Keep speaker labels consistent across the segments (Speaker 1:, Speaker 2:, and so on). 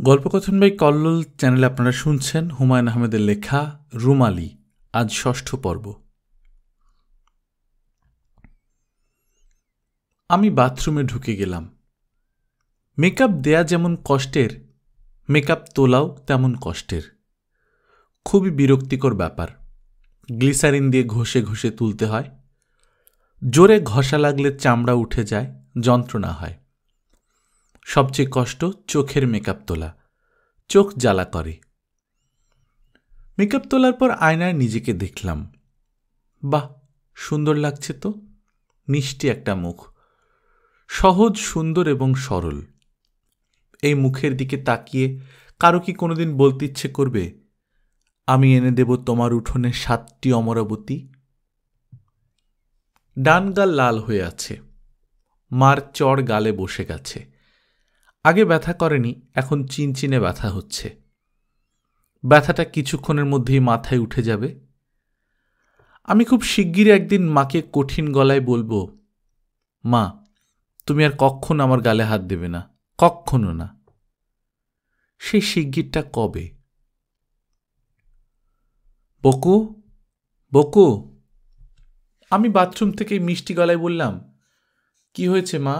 Speaker 1: গল্পকথন by Kallol চ্যানেলে আপনারা শুনছেন হুমায়ুন আহমেদের লেখা রুমালি। আজ ৬ষ্ঠ পর্ব। আমি বাথরুমে ঢুকে গেলাম। মেকআপ দেয়া যেমন কষ্টের, মেকআপ তোলাও তেমন কষ্টের। খুবই বিরক্তিকর ব্যাপার। গ্লিসারিন দিয়ে ঘষে ঘষে তুলতে হয়। জোরে ঘষা লাগলে চামড়া উঠে যায়, যন্ত্রণা হয়। সবচেয়ে কষ্ট চোখের মেকআপ তোলা। চোখ জ্বালা করে। মেকআপ তোলার পর আয়নায় নিজেকে দেখলাম। বাহ, সুন্দর লাগছে তো। মিষ্টি একটা মুখ, সহজ, সুন্দর এবং সরল। এই মুখের দিকে তাকিয়ে কারো কি কোনোদিন বলতে ইচ্ছে করবে, আমি এনে দেব তোমার উঠোনে 7টি অমরাবতী? ডান গাল লাল হয়ে আছে। মার চড় গালে বসে গেছে। আগে ব্যথা করেনি, এখন চিনচিনে ব্যথা হচ্ছে। ব্যথাটা কিছুক্ষণের মধ্যেই মাথায় উঠে যাবে। আমি খুব শিগগিরই একদিন মাকে কঠিন গলায় বলবো, মা, তুমি আর কখনো আমার গালে হাত দেবে না, কখনো না। সেই শিগগিরটা কবে? বকু, বকু। আমি বাথরুম থেকে মিষ্টি গলায় বললাম, কি হয়েছে মা?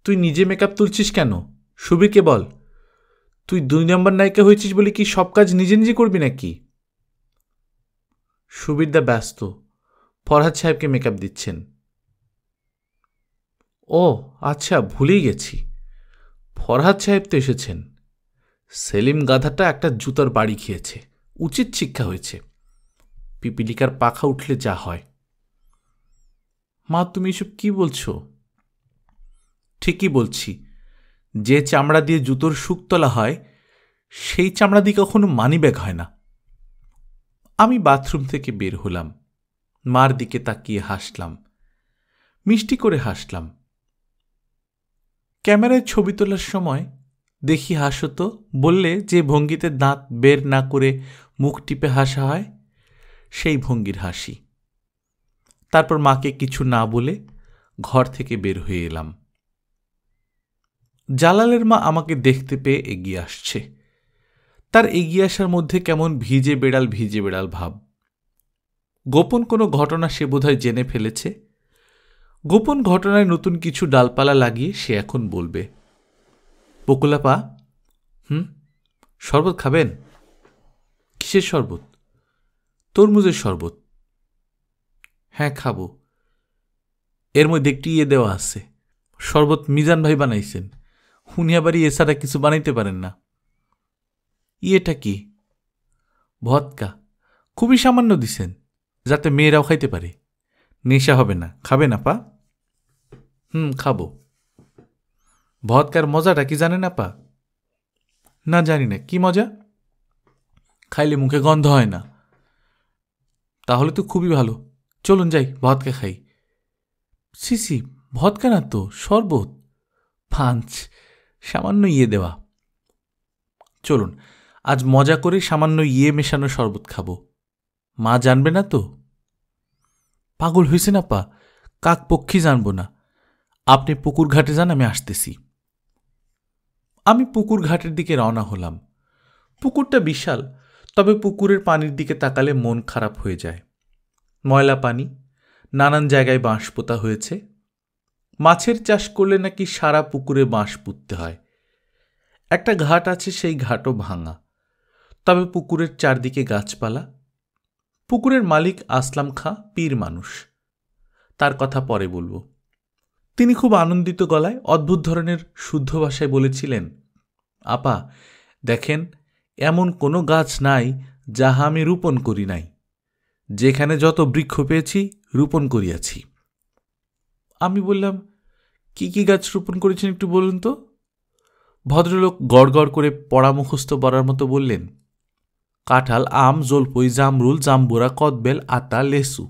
Speaker 1: তুই নিজে মেকআপ তুলছিস কেন? সুবীরকে বল। তুই 2 নম্বর নায়িকা হয়েছিস বলে কি সব কাজ নিজে নিজে করবি নাকি? সুবীরদা ব্যস্ত, ফরহাদ সাহেবকে মেকআপ দিচ্ছেন। ও আচ্ছা, ভুলেই গেছি। ফরহাদ সাহেব তো এসেছেন। সেলিম গাধাটা একটা জুতার বাড়ি খেয়েছে, উচিত শিক্ষা হয়েছে। পিপিলিকার পাখা উঠলে যা হয়। মা, তুমি এসব কি বলছো? ঠিকই বলছি। যে চামড়া দিয়ে জুতোর শুক তোলা হয়, সেই চামড়া দিয়ে কখনো মানিব্যাগ হয় না। আমি বাথরুম থেকে বের হলাম। মার দিকে তাকিয়ে হাসলাম, মিষ্টি করে হাসলাম। ক্যামেরায় ছবি তোলার সময় দেখি হাসো তো, বললে যে ভঙ্গিতে দাঁত বের না করে মুখ টিপে হাসা হয়, সেই ভঙ্গির হাসি। তারপর মাকে কিছু না বলে ঘর থেকে বের হয়ে এলাম। জালালের মা আমাকে দেখতে পেয়ে এগিয়ে আসছে। তার এগিয়ে আসার মধ্যে কেমন ভিজে বেড়াল ভাব। গোপন কোনো ঘটনা সে বোধহয় জেনে ফেলেছে। গোপন ঘটনায় নতুন কিছু ডালপালা লাগিয়ে সে এখন বলবে। বকুলাপা, শরবত খাবেন? কিসের শরবত? তরমুজের শরবত। হ্যাঁ, খাবো। এর মধ্যে একটি দেওয়া আছে। শরবত মিজান ভাই বানাইছেন। উনি আবার এছাড়া কিছু বানাইতে পারেন না। এটা কি? ভদকা। খুবই সামান্য দিছেন, যাতে মেয়েরাও খাইতে পারে। নেশা হবে না। খাবে না পা? খাবো। ভদকার মজাটা কি জানেন আপা? না, জানি না। কি মজা? খাইলে মুখে গন্ধ হয় না। তাহলে তো খুবই ভালো। চলুন যাই, ভদকা খাই। সিসি, ভদকা না তো, শরবত। পাঞ্চ, সামান্য দেওয়া। চলুন, আজ মজা করে সামান্য মেশানো শরবত খাবো। মা জানবে না তো? পাগল হয়েছে না পা? কাক পক্ষী জানবো না। আপনি পুকুর ঘাটে যান, আমি আসতেছি। আমি পুকুর ঘাটের দিকে রওনা হলাম। পুকুরটা বিশাল, তবে পুকুরের পানির দিকে তাকালে মন খারাপ হয়ে যায়। ময়লা পানি, নানান জায়গায় বাঁশ পোতা হয়েছে। মাছের চাষ করলে নাকি সারা পুকুরে বাঁশ পুঁততে হয়। একটা ঘাট আছে, সেই ঘাটও ভাঙা, তবে পুকুরের চারদিকে গাছপালা। পুকুরের মালিক আসলাম খাঁ পীর মানুষ। তার কথা পরে বলবো। তিনি খুব আনন্দিত গলায় অদ্ভুত ধরনের শুদ্ধ ভাষায় বলেছিলেন, আপা দেখেন, এমন কোনো গাছ নাই যাহা আমি রোপণ করি নাই। যেখানে যত বৃক্ষ পেয়েছি রোপণ করিয়াছি। আমি বললাম, কি কি গাছ রোপণ করেছেন একটু বলুন তো? ভদ্রলোক গড় করে পড়া মুখস্থ পড়ার মতো বললেন, কাঁঠাল, আম, জলপই, জামরুল, জাম্বুরা, কদবেল, আতা, লেসু।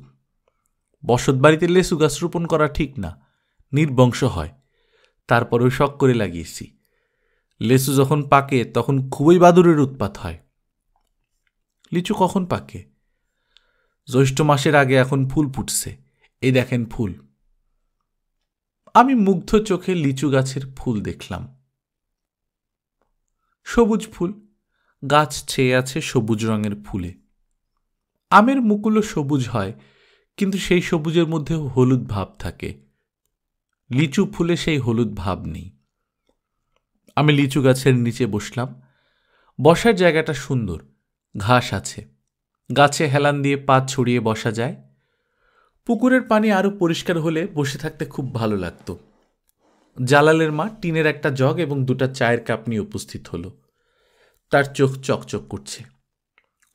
Speaker 1: বসত বাড়িতে লেসু গাছ রোপণ করা ঠিক না, নির্বংশ হয়। তারপরেও শখ করে লাগিয়েছি। লেসু যখন পাকে তখন খুবই বাদুরের উৎপাত হয়। লিচু কখন পাকে? জ্যৈষ্ঠ মাসের আগে। এখন ফুল ফুটছে, এই দেখেন ফুল। আমি মুগ্ধ চোখে লিচু গাছের ফুল দেখলাম। সবুজ ফুল, গাছ ছেয়ে আছে সবুজ রঙের ফুলে। আমের মুকুলও সবুজ হয়, কিন্তু সেই সবুজের মধ্যেও হলুদ ভাব থাকে। লিচু ফুলে সেই হলুদ ভাব নেই। আমি লিচু গাছের নিচে বসলাম। বসার জায়গাটা সুন্দর, ঘাস আছে, গাছে হেলান দিয়ে পা ছড়িয়ে বসা যায়। পুকুরের পানি আরও পরিষ্কার হলে বসে থাকতে খুব ভালো লাগত। জালালের মা টিনের একটা জগ এবং 2টা চায়ের কাপ নিয়ে উপস্থিত হলো। তার চোখ চকচক করছে,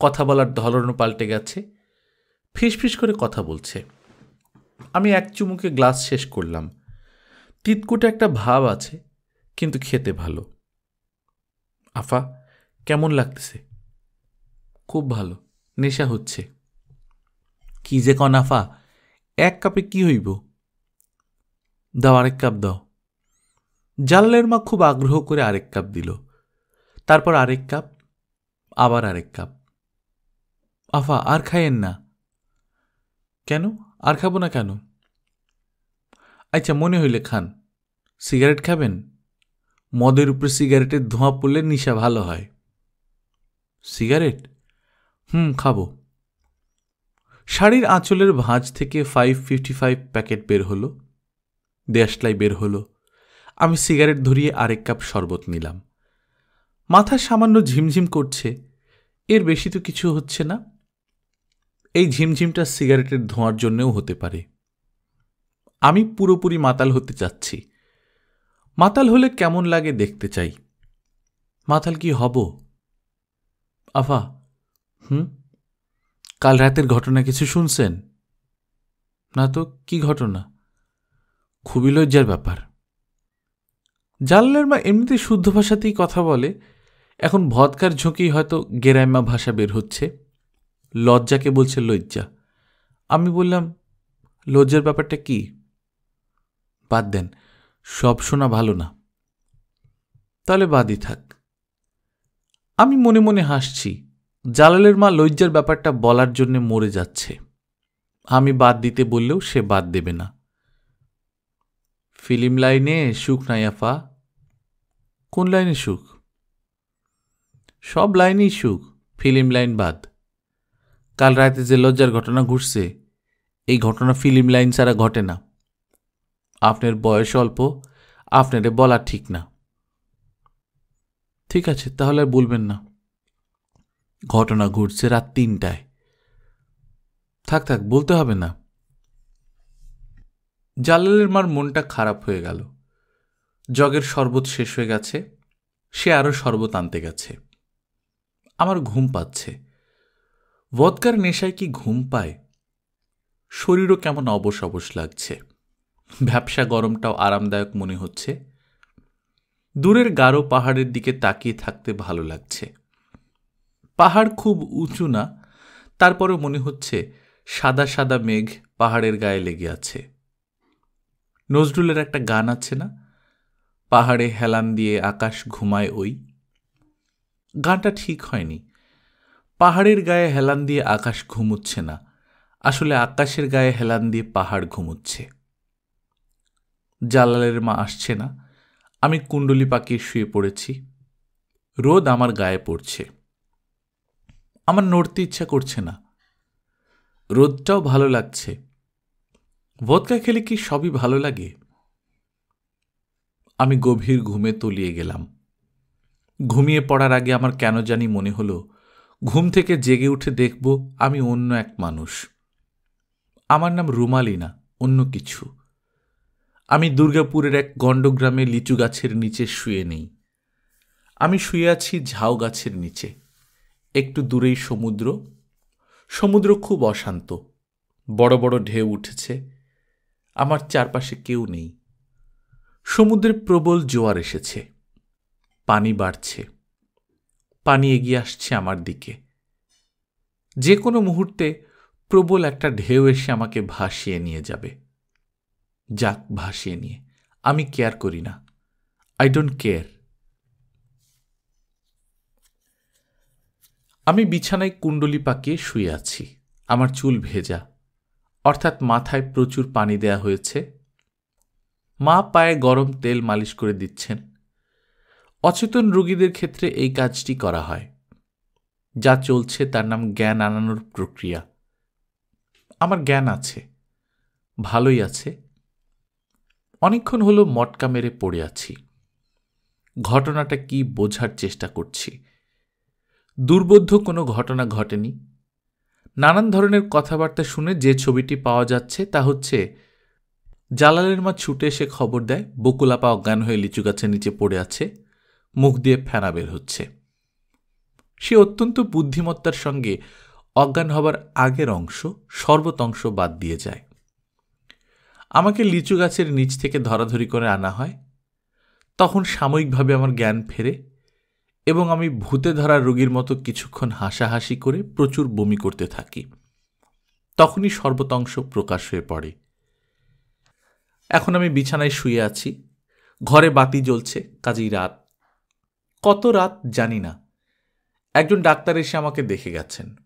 Speaker 1: কথা বলার ধরনও পাল্টে গেছে, ফিসফিস করে কথা বলছে। আমি এক চুমুকে গ্লাস শেষ করলাম। তিতকুটে একটা ভাব আছে, কিন্তু খেতে ভালো। আফা, কেমন লাগতেছে? খুব ভালো, নেশা হচ্ছে। কি যে কন আফা, 1 কাপে কি হইব? দাও, আরেক কাপ দাও। জালালের মা খুব আগ্রহ করে আরেক কাপ দিল, তারপর আরেক কাপ, আবার আরেক কাপ। আফা, আর খাইয়েন না। কেন? আর খাবো না কেন? আচ্ছা, মনে হইলে খান। সিগারেট খাবেন? মদের উপরে সিগারেটের ধোঁয়া পড়লে নিশা ভালো হয়। সিগারেট? খাবো। শাড়ির আঁচলের ভাঁজ থেকে 555 প্যাকেট বের হলো, দেশলাই বের হলো। আমি সিগারেট ধরিয়ে আরেক কাপ শরবত নিলাম। মাথা সামান্য ঝিমঝিম করছে, এর বেশি তো কিছু হচ্ছে না। এই ঝিমঝিমটা সিগারেটের ধোঁয়ার জন্যও হতে পারে। আমি পুরোপুরি মাতাল হতে চাচ্ছি। মাতাল হলে কেমন লাগে দেখতে চাই। মাতাল কি হব? আফা, কাল রাতের ঘটনা কিছু শুনছেন? না তো, কি ঘটনা? খুবই লজ্জার ব্যাপার। জালালের মা এমনিতে শুদ্ধ ভাষাতেই কথা বলে, এখন ভদকার ঝুঁকেই হয়তো গেরাইমা ভাষা বের হচ্ছে। লজ্জাকে বলছে লজ্জা। আমি বললাম, লজ্জার ব্যাপারটা কি? বাদ দেন, সব শোনা ভালো না। তাহলে বাদই থাক। আমি মনে মনে হাসছি। জালালের মা লজ্জার ব্যাপারটা বলার জন্য মরে যাচ্ছে। আমি বাদ দিতে বললেও সে বাদ দেবে না। ফিল্ম লাইনে সুখ নাই আফা। কোন লাইনে সুখ? সব লাইনেই সুখ, ফিল্ম লাইন বাদ। কাল রাতে যে লজ্জার ঘটনা ঘটছে, এই ঘটনা ফিল্ম লাইন ছাড়া ঘটে না। আপনার বয়স অল্প, আপনারে বলা ঠিক না। ঠিক আছে, তাহলে আর বলবেন না। ঘটনা ঘটছে রাত 3টায়। থাক থাক, বলতে হবে না। জালালের মার মনটা খারাপ হয়ে গেল। জগের শরবত শেষ হয়ে গেছে, সে আরও শরবত আনতে গেছে। আমার ঘুম পাচ্ছে। ভদকার নেশায় কি ঘুম পায়? শরীরও কেমন অবশ অবশ লাগছে। ভ্যাপসা গরমটাও আরামদায়ক মনে হচ্ছে। দূরের গাঢ় পাহাড়ের দিকে তাকিয়ে থাকতে ভালো লাগছে। পাহাড় খুব উঁচু না, তারপরও মনে হচ্ছে সাদা সাদা মেঘ পাহাড়ের গায়ে লেগে আছে। নজরুলের একটা গান আছে না, পাহাড়ে হেলান দিয়ে আকাশ ঘুমায় ওই। গানটা ঠিক হয়নি। পাহাড়ের গায়ে হেলান দিয়ে আকাশ ঘুমুচ্ছে না, আসলে আকাশের গায়ে হেলান দিয়ে পাহাড় ঘুমুচ্ছে। জালালের মা আসছে না। আমি কুণ্ডলি পাকিয়ে শুয়ে পড়েছি। রোদ আমার গায়ে পড়ছে। আমার নড়তে ইচ্ছা করছে না। রোদটাও ভালো লাগছে। ভদকা খেলে কি সবই ভালো লাগে? আমি গভীর ঘুমে তলিয়ে গেলাম। ঘুমিয়ে পড়ার আগে আমার কেন জানি মনে হলো, ঘুম থেকে জেগে উঠে দেখব আমি অন্য এক মানুষ। আমার নাম রুমালি না, অন্য কিছু। আমি দুর্গাপুরের এক গণ্ডগ্রামে লিচু গাছের নিচে শুয়ে নেই। আমি শুয়ে আছি ঝাউ গাছের নিচে। একটু দূরেই সমুদ্র। সমুদ্র খুব অশান্ত, বড় বড় ঢেউ উঠেছে। আমার চারপাশে কেউ নেই। সমুদ্রে প্রবল জোয়ার এসেছে, পানি বাড়ছে। পানি এগিয়ে আসছে আমার দিকে। যে কোনো মুহূর্তে প্রবল একটা ঢেউ এসে আমাকে ভাসিয়ে নিয়ে যাবে। যাক, ভাসিয়ে নিয়ে, আমি কেয়ার করি না। I don't care. আমি বিছানায় কুণ্ডলি পাকিয়ে শুয়ে আছি। আমার চুল ভেজা, অর্থাৎ মাথায় প্রচুর পানি দেয়া হয়েছে। মা পায়ে গরম তেল মালিশ করে দিচ্ছেন। অচেতন রোগীদের ক্ষেত্রে এই কাজটি করা হয়। যা চলছে তার নাম জ্ঞান আনানোর প্রক্রিয়া। আমার জ্ঞান আছে, ভালোই আছে। অনেকক্ষণ হলো মটকা মেরে পড়ে আছি। ঘটনাটা কি বোঝার চেষ্টা করছি। দুর্বোধ্য কোনো ঘটনা ঘটেনি। নানান ধরনের কথাবার্তা শুনে যে ছবিটি পাওয়া যাচ্ছে তা হচ্ছে, জালালের মা ছুটে এসে খবর দেয় বকুল আপা অজ্ঞান হয়ে লিচু গাছের নিচে পড়ে আছে, মুখ দিয়ে ফেনা বের হচ্ছে। সে অত্যন্ত বুদ্ধিমত্তার সঙ্গে অজ্ঞান হবার আগের অংশ, শরবত অংশ বাদ দিয়ে যায়। আমাকে লিচু গাছের নিচ থেকে ধরাধরি করে আনা হয়। তখন সাময়িকভাবে আমার জ্ঞান ফেরে এবং আমি ভূতে ধরা রোগীর মতো কিছুক্ষণ হাসাহাসি করে প্রচুর বমি করতে থাকি। তখনই শরবত অংশ প্রকাশ হয়ে পড়ে। এখন আমি বিছানায় শুয়ে আছি। ঘরে বাতি জ্বলছে, কাজেই রাত। কত রাত জানি না। একজন ডাক্তার এসে আমাকে দেখে গেছেন।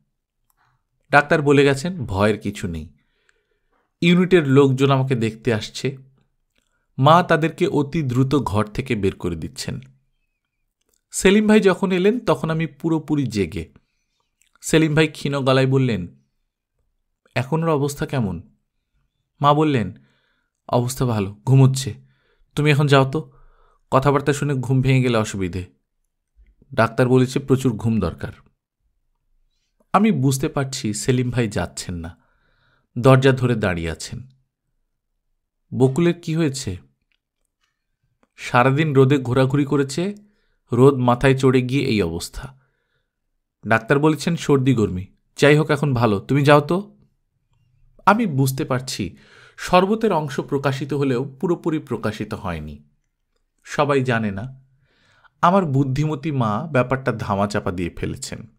Speaker 1: ডাক্তার বলে গেছেন ভয়ের কিছু নেই। ইউনিটের লোকজন আমাকে দেখতে আসছে। মা তাদেরকে অতি দ্রুত ঘর থেকে বের করে দিচ্ছেন। সেলিম ভাই যখন এলেন তখন আমি পুরোপুরি জেগে। সেলিম ভাই ক্ষীণ গলায় বললেন, এখন ওর অবস্থা কেমন? মা বললেন, অবস্থা ভালো, ঘুমোচ্ছে। তুমি এখন যাও তো, কথাবার্তা শুনে ঘুম ভেঙে গেলে অসুবিধে। ডাক্তার বলেছে প্রচুর ঘুম দরকার। আমি বুঝতে পারছি সেলিম ভাই যাচ্ছেন না, দরজা ধরে দাঁড়িয়ে আছেন। বকুলের কি হয়েছে? সারাদিন রোদে ঘোরাঘুরি করেছে, রোদ মাথায় চড়ে গিয়ে এই অবস্থা। ডাক্তার বলেছেন সর্দি গরমি। যাই হোক, এখন ভালো, তুমি যাও তো। আমি বুঝতে পারছি শরবতের অংশ প্রকাশিত হলেও পুরোপুরি প্রকাশিত হয়নি। সবাই জানে না। আমার বুদ্ধিমতী মা ব্যাপারটা ধামাচাপা দিয়ে ফেলেছেন।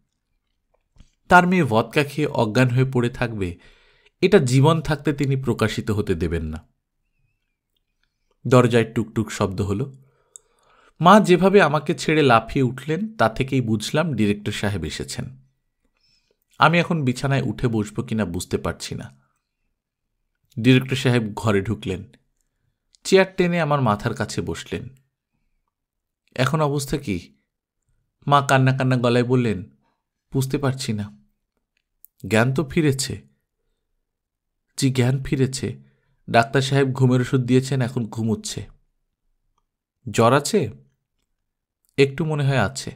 Speaker 1: তার মেয়ে ভদকা খেয়ে অজ্ঞান হয়ে পড়ে থাকবে, এটা জীবন থাকতে তিনি প্রকাশিত হতে দেবেন না। দরজায় টুকটুক শব্দ হলো। মা যেভাবে আমাকে ছেড়ে লাফিয়ে উঠলেন তা থেকেই বুঝলাম ডিরেক্টর সাহেব এসেছেন। আমি এখন বিছানায় উঠে বসব কিনা বুঝতে পারছি না। ডিরেক্টর সাহেব ঘরে ঢুকলেন, চেয়ার টেনে আমার মাথার কাছে বসলেন। এখন অবস্থা কি? মা কান্না কান্না গলায় বললেন, বুঝতে পারছি না। জ্ঞান তো ফিরেছে। জি, জ্ঞান ফিরেছে। ডাক্তার সাহেব ঘুমের ওষুধ দিয়েছেন, এখন ঘুমোচ্ছে। জ্বর আছে? একটু মনে হয় আছে।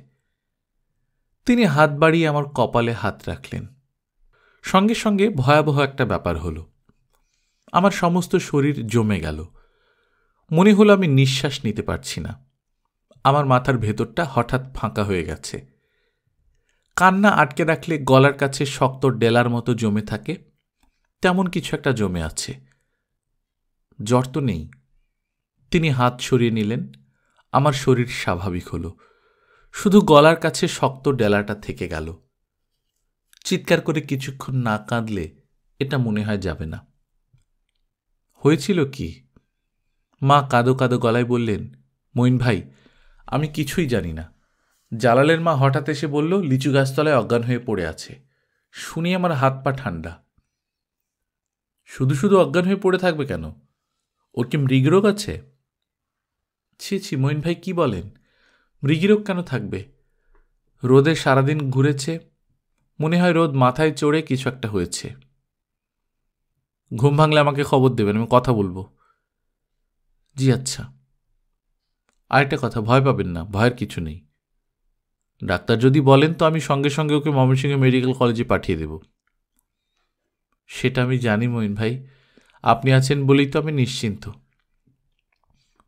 Speaker 1: তিনি হাত বাড়িয়ে আমার কপালে হাত রাখলেন। সঙ্গে সঙ্গে ভয়াবহ একটা ব্যাপার হলো। আমার সমস্ত শরীর জমে গেল। মনে হলো আমি নিঃশ্বাস নিতে পারছি না। আমার মাথার ভেতরটা হঠাৎ ফাঁকা হয়ে গেছে। কান্না আটকে রাখলে গলার কাছে শক্ত ডেলার মতো জমে থাকে, তেমন কিছু একটা জমে আছে। জ্বর তো নেই। তিনি হাত সরিয়ে নিলেন। আমার শরীর স্বাভাবিক হলো। শুধু গলার কাছে শক্ত ডেলাটা থেকে গেল। চিৎকার করে কিছুক্ষণ না কাঁদলে এটা মনে হয় যাবে না। হয়েছিল কি? মা কাঁদো কাঁদো গলায় বললেন, মঈন ভাই, আমি কিছুই জানি না। জালালের মা হঠাৎ এসে বলল লিচু গাছতলায় অজ্ঞান হয়ে পড়ে আছে। শুনি আমার হাত পা ঠান্ডা। শুধু শুধু অজ্ঞান হয়ে পড়ে থাকবে কেন? ওর কি মৃগরোগ আছে? ছি ছি, মঈন ভাই কি বলেন? মৃগীরোগ কেন থাকবে? রোদে সারাদিন ঘুরেছে, মনে হয় রোদ মাথায় চড়ে কিছু একটা হয়েছে। ঘুম ভাঙলে আমাকে খবর দেবেন, আমি কথা বলবো। জি আচ্ছা। আরেকটা কথা, ভয় পাবেন না, ভয়ের কিছু নেই। ডাক্তার যদি বলেন তো আমি সঙ্গে সঙ্গে ওকে ময়মনসিংহ মেডিকেল কলেজে পাঠিয়ে দেব। সেটা আমি জানি মঈন ভাই, আপনি আছেন বলেই তো আমি নিশ্চিন্ত।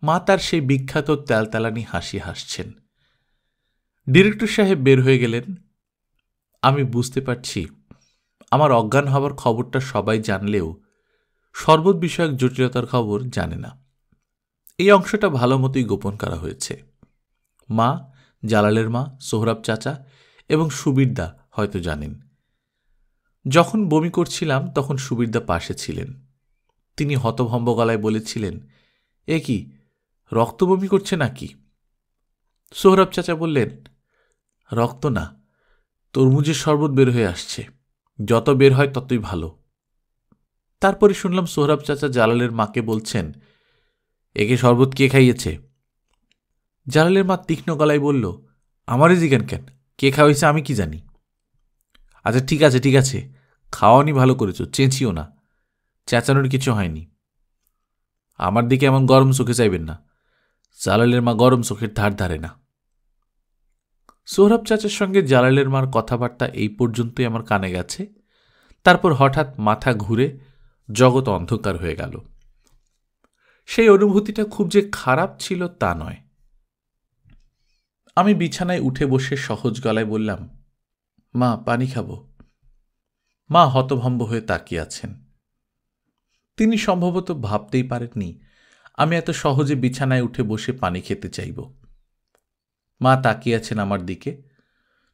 Speaker 1: মা তার সেই বিখ্যাত তেলতেলানি হাসি হাসছেন। ডিরেক্টর সাহেব বের হয়ে গেলেন। আমি বুঝতে পারছি আমার অজ্ঞান হবার খবরটা সবাই জানলেও শরবত বিষয়ক জটিলতার খবর জানে না। এই অংশটা ভালো মতোই গোপন করা হয়েছে। মা, জালালের মা, সোহরাব চাচা এবং সুবিরদা হয়তো জানেন। যখন বমি করছিলাম তখন সুবিরদা পাশে ছিলেন। তিনি হতভম্ব গলায় বলেছিলেন, এ কি, রক্ত বমি করছে নাকি? সোহরাব চাচা বললেন, রক্ত না, তরমুজের শরবত বের হয়ে আসছে। যত বের হয় ততই ভালো। তারপরে শুনলাম সোহরাব চাচা জালালের মাকে বলছেন, একে শরবত কে খাইয়েছে? জালালের মা তীক্ষ্ণ গলায় বলল, আমারই জিজ্ঞান কেন? কে খাওয়াইছে আমি কি জানি? আচ্ছা ঠিক আছে ঠিক আছে, খাওয়ানি ভালো করেছ, চেঁচিও না, চেঁচানোর কিছু হয়নি। আমার দিকে এমন গরম চোখে চাইবেন না, জালালের মা গরম চোখের ধার ধারে না। সোহরাব চাচার সঙ্গে জালালের মার কথাবার্তা এই পর্যন্তই আমার কানে গেছে। তারপর হঠাৎ মাথা ঘুরে জগৎ অন্ধকার হয়ে গেল। সেই অনুভূতিটা খুব যে খারাপ ছিল তা নয়। আমি বিছানায় উঠে বসে সহজ গলায় বললাম, মা পানি খাবো। মা হতভম্ব হয়ে তাকিয়ে আছেন। তিনি সম্ভবত ভাবতেই পারেননি আমি এত সহজে বিছানায় উঠে বসে পানি খেতে চাইব। মা তাকিয়ে আছেন আমার দিকে,